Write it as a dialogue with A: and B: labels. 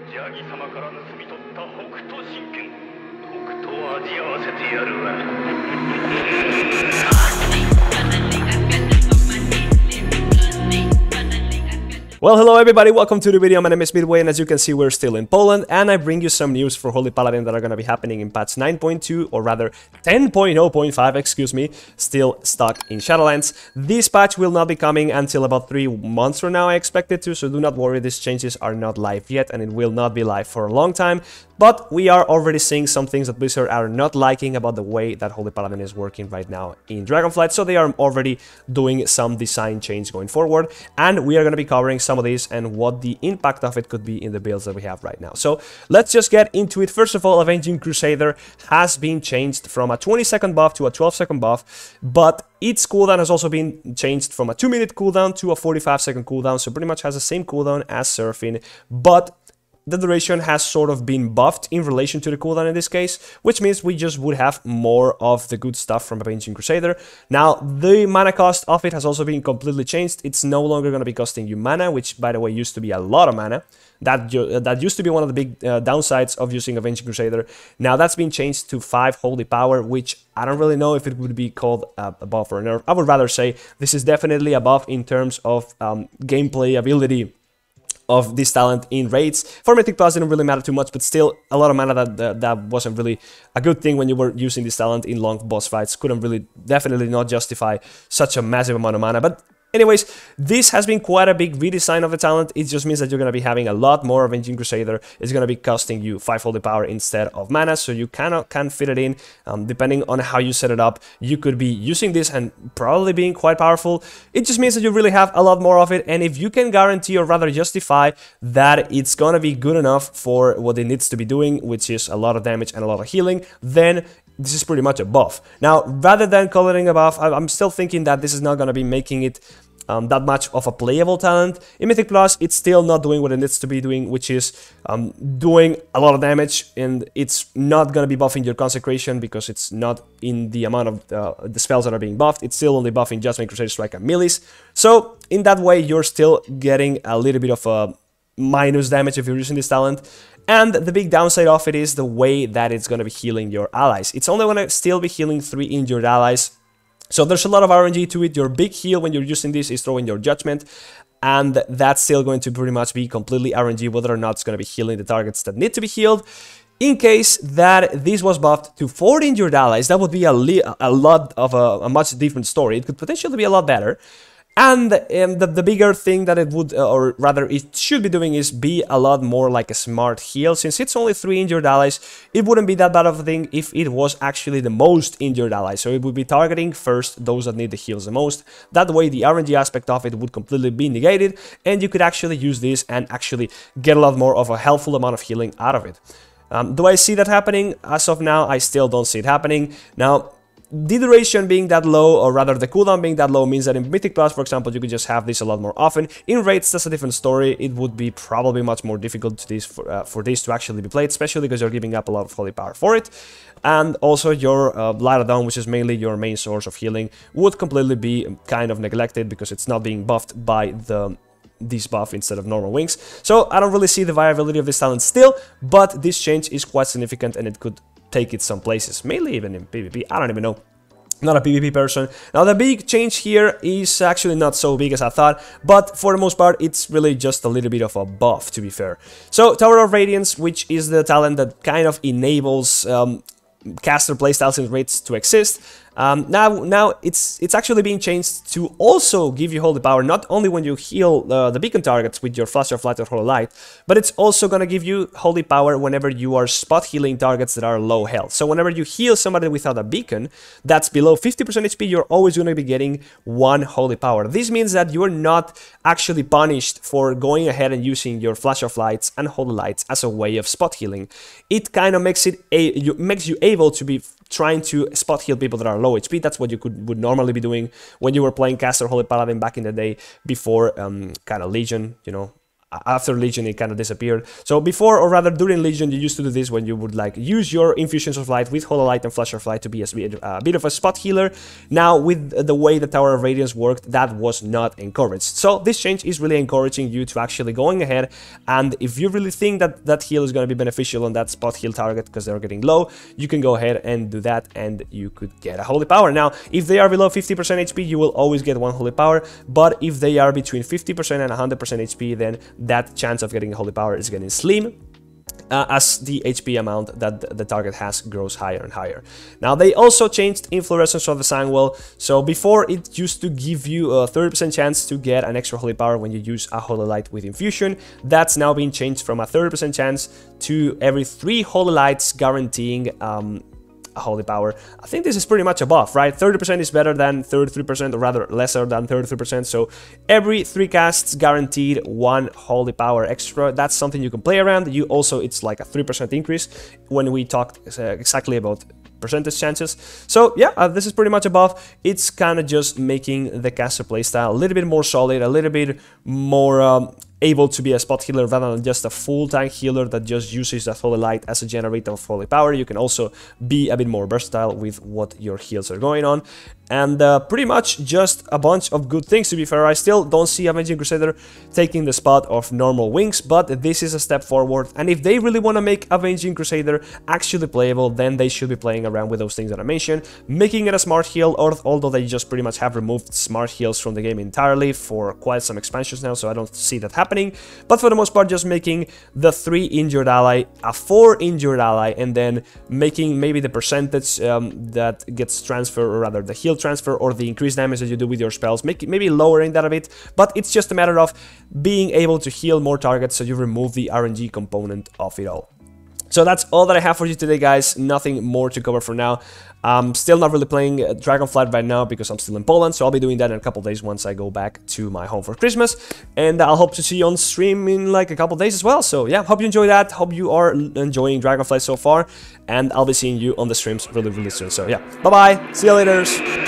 A: ジャギ様から盗み取った北斗神拳、とくと味合わせてやるわ。
B: Well, hello everybody, welcome to the video. My name is Midway, and as you can see, we're still in Poland, and I bring you some news for Holy Paladin that are gonna be happening in patch 9.2, or rather 10.0.5, excuse me, still stuck in Shadowlands. This patch will not be coming until about 3 months from now, I expect it to, so do not worry, these changes are not live yet, and it will not be live for a long time. But we are already seeing some things that Blizzard are not liking about the way that Holy Paladin is working right now in Dragonflight, so they are already doing some design change going forward, and we are going to be covering some of these and what the impact of it could be in the builds that we have right now. So let's just get into it. First of all, Avenging Crusader has been changed from a 20-second buff to a 12-second buff, but its cooldown has also been changed from a 2-minute cooldown to a 45-second cooldown, so pretty much has the same cooldown as Surfing, but the duration has sort of been buffed in relation to the cooldown in this case, which means we just would have more of the good stuff from Avenging Crusader. Now, the mana cost of it has also been completely changed. It's no longer going to be costing you mana, which, by the way, used to be a lot of mana. That used to be one of the big downsides of using Avenging Crusader. Now, that's been changed to 5 Holy Power, which I don't really know if it would be called a buff or a nerf. I would rather say this is definitely a buff in terms of gameplay ability of this talent in raids. For Mythic Plus didn't really matter too much, but still a lot of mana that wasn't really a good thing when you were using this talent in long boss fights. Couldn't really, definitely not justify such a massive amount of mana, but anyways, this has been quite a big redesign of the talent. It just means that you're going to be having a lot more Avenging Crusader. It's going to be costing you 5 Holy Power instead of mana, so you can fit it in. Depending on how you set it up, you could be using this and probably being quite powerful. It just means that you really have a lot more of it, and if you can guarantee or rather justify that it's going to be good enough for what it needs to be doing, which is a lot of damage and a lot of healing, then this is pretty much a buff. Now, rather than calling it a buff, I'm still thinking that this is not going to be making it that much of a playable talent. In Mythic Plus, it's still not doing what it needs to be doing, which is doing a lot of damage, and it's not going to be buffing your Consecration because it's not in the amount of the spells that are being buffed. It's still only buffing Judgment, Crusader Strike, and Melees. So, in that way, you're still getting a little bit of a minus damage if you're using this talent. And the big downside of it is the way that it's going to be healing your allies. It's only going to still be healing 3 injured allies. So there's a lot of RNG to it. Your big heal when you're using this is throwing your Judgment, and that's still going to pretty much be completely RNG whether or not it's going to be healing the targets that need to be healed. In case that this was buffed to 4 injured allies, that would be a lot of a much different story. It could potentially be a lot better. And the bigger thing that it would, or rather it should be doing, is be a lot more like a smart heal. Since it's only 3 injured allies, it wouldn't be that bad of a thing if it was actually the most injured allies. So it would be targeting first those that need the heals the most. That way the RNG aspect of it would completely be negated, and you could actually use this and actually get a lot more of a helpful amount of healing out of it. Do I see that happening? As of now, I still don't see it happening. Now, the duration being that low, or rather the cooldown being that low, means that in Mythic Plus, for example, you could just have this a lot more often. In raids, that's a different story. It would be probably much more difficult for this to actually be played, especially because you're giving up a lot of Holy Power for it. And also your Light of Dawn, which is mainly your main source of healing, would completely be kind of neglected because it's not being buffed by this buff instead of normal wings. So I don't really see the viability of this talent still, but this change is quite significant and it could take it some places, mainly even in PvP. I don't even know. Not a PvP person. Now, the big change here is actually not so big as I thought, but for the most part, it's really just a little bit of a buff, to be fair. So, Tower of Radiance, which is the talent that kind of enables caster playstyles in raids to exist. Now it's actually being changed to also give you Holy Power, not only when you heal the beacon targets with your Flash of Light or Holy Light, but it's also gonna give you Holy Power whenever you are spot healing targets that are low health. So whenever you heal somebody without a beacon that's below 50% HP, you're always gonna be getting 1 Holy Power. This means that you're not actually punished for going ahead and using your Flash of Lights and Holy Lights as a way of spot healing. It kind of makes you able to be trying to spot heal people that are low HP. That's what you would normally be doing when you were playing Caster Holy Paladin back in the day before kind of Legion, you know. after Legion it kind of disappeared. So before, or rather during Legion, you used to do this when you would like use your Infusions of Light with Holy Light and Flash of Light to be a bit of a spot healer. Now with the way the Tower of Radiance worked, that was not encouraged. So this change is really encouraging you to actually going ahead, and if you really think that that heal is going to be beneficial on that spot heal target because they're getting low, you can go ahead and do that, and you could get a Holy Power. Now if they are below 50% HP, you will always get one Holy Power, but if they are between 50% and 100% HP, then that chance of getting a Holy Power is getting slim, as the HP amount that the target has grows higher and higher. Now they also changed Inflorescence of the Sandwell. So before it used to give you a 30% chance to get an extra Holy Power when you use a Holy Light with Infusion. That's now been changed from a 30% chance to every 3 Holy Lights guaranteeing a Holy Power. I think this is pretty much a buff, right? 30% is better than 33%, or rather lesser than 33%. So every 3 casts guaranteed 1 Holy Power extra. That's something you can play around. You also, it's like a 3% increase when we talked exactly about percentage chances. So yeah, this is pretty much a buff. It's kind of just making the caster playstyle a little bit more solid, a little bit more able to be a spot healer rather than just a full tank healer that just uses that Holy Light as a generator of Holy Power. You can also be a bit more versatile with what your heals are going on. And pretty much just a bunch of good things, to be fair. I still don't see Avenging Crusader taking the spot of normal wings, but this is a step forward. And if they really want to make Avenging Crusader actually playable, then they should be playing around with those things that I mentioned, making it a smart heal, although they just pretty much have removed smart heals from the game entirely for quite some expansions now, so I don't see that happening. But for the most part, just making the 3 injured ally a 4 injured ally, and then making maybe the percentage that gets transferred, or rather the heal transfer or the increased damage that you do with your spells, maybe lowering that a bit, but it's just a matter of being able to heal more targets, so you remove the RNG component of it all. So that's all that I have for you today, guys. Nothing more to cover for now. I'm still not really playing Dragonflight right now because I'm still in Poland, so I'll be doing that in a couple days once I go back to my home for Christmas. And I'll hope to see you on stream in like a couple days as well. So yeah, hope you enjoy that. Hope you are enjoying Dragonflight so far. And I'll be seeing you on the streams really, really soon. So yeah, bye-bye. See you later.